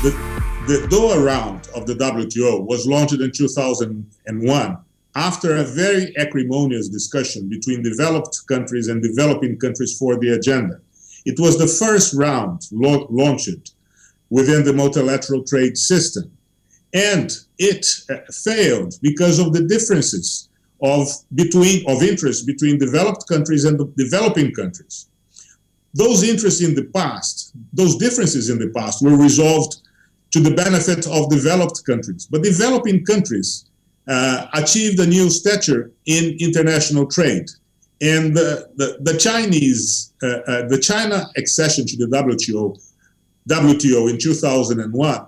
The, the Doha round of the WTO was launched in 2001 after a very acrimonious discussion between developed countries and developing countries for the agenda. It was the first round launched within the multilateral trade system, and it failed because of the differences of interest between developed countries and the developing countries. Those interests in the past, those differences in the past were resolved to the benefit of developed countries. But developing countries achieved a new stature in international trade. And the China accession to the WTO in 2001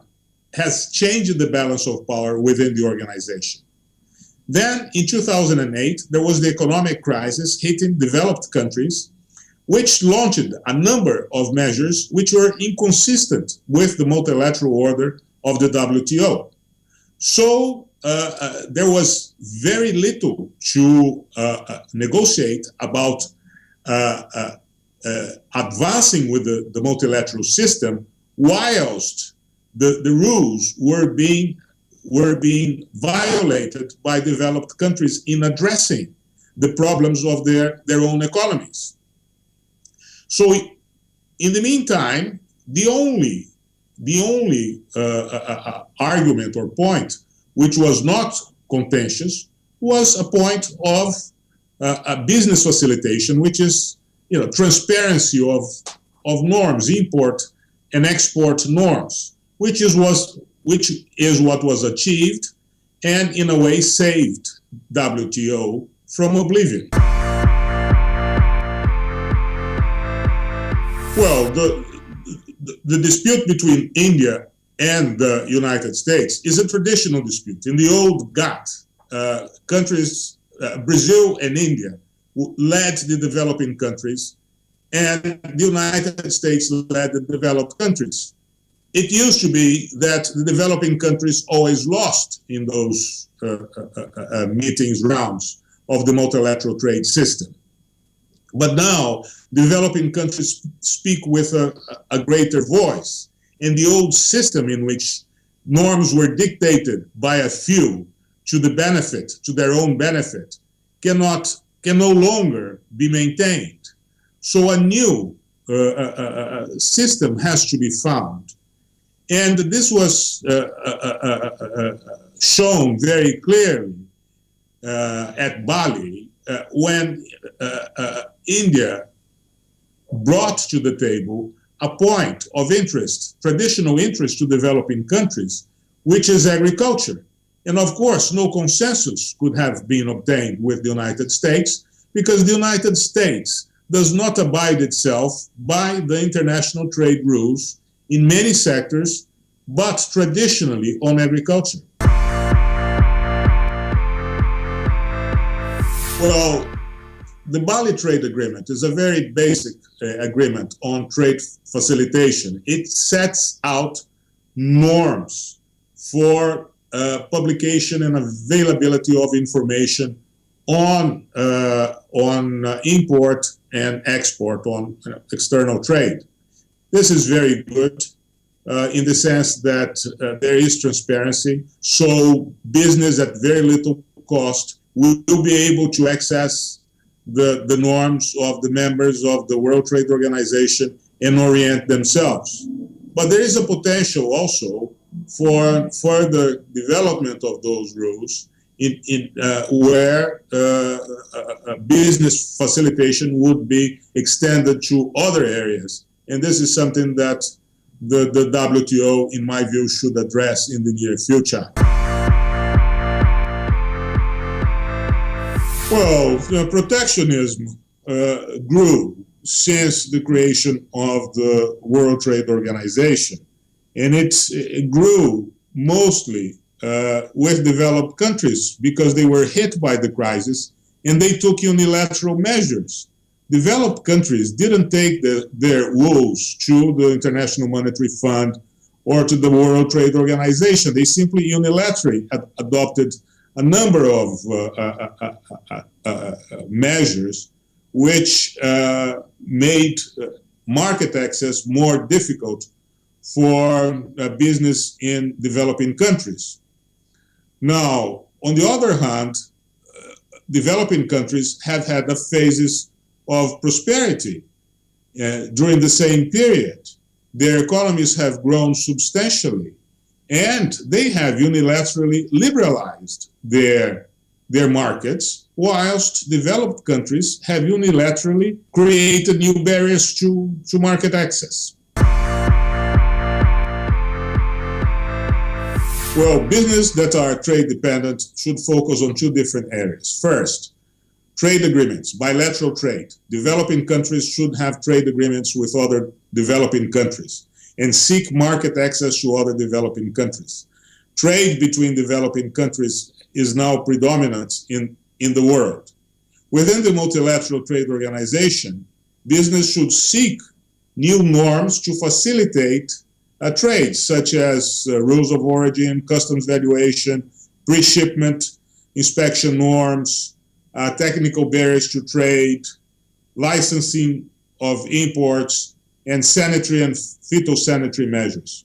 has changed the balance of power within the organization. Then in 2008, there was the economic crisis hitting developed countries, which launched a number of measures which were inconsistent with the multilateral order of the WTO. So there was very little to negotiate about advancing with the multilateral system, whilst the rules were being violated by developed countries in addressing the problems of their own economies. So in the meantime, the only argument or point which was not contentious was a point of a business facilitation, which is transparency of norms, import and export norms, which is what was achieved and in a way saved WTO from oblivion. Well, the dispute between India and the United States is a traditional dispute. In the old GATT, countries, Brazil and India led the developing countries, and the United States led the developed countries. It used to be that the developing countries always lost in those rounds of the multilateral trade system. But now, developing countries speak with a greater voice. And the old system in which norms were dictated by a few to their own benefit, can no longer be maintained. So a new system has to be found. And this was shown very clearly at Bali when India brought to the table a point of interest, traditional interest to developing countries, which is agriculture. And of course, no consensus could have been obtained with the United States because the United States does not abide itself by the international trade rules in many sectors, but traditionally on agriculture. Well, the Bali trade agreement is a very basic agreement on trade facilitation. It sets out norms for publication and availability of information on import and export, on external trade. This is very good in the sense that there is transparency, so business at very little cost will be able to access the norms of the members of the World Trade Organization and orient themselves. But there is a potential also for further development of those rules where business facilitation would be extended to other areas. And this is something that the WTO, in my view, should address in the near future. Well, protectionism grew since the creation of the World Trade Organization. And it grew mostly with developed countries because they were hit by the crisis and they took unilateral measures. Developed countries didn't take their woes to the International Monetary Fund or to the World Trade Organization. They simply unilaterally adopted a number of measures which made market access more difficult for business in developing countries. Now, on the other hand, developing countries have had the phases of prosperity during the same period. Their economies have grown substantially, and they have unilaterally liberalized their markets, whilst developed countries have unilaterally created new barriers to market access. Well, businesses that are trade dependent should focus on two different areas. First, trade agreements, bilateral trade. Developing countries should have trade agreements with other developing countries and seek market access to other developing countries. Trade between developing countries is now predominant in the world. Within the multilateral trade organization, business should seek new norms to facilitate trade, such as rules of origin, customs valuation, pre-shipment, inspection norms, technical barriers to trade, licensing of imports, and sanitary and phytosanitary measures.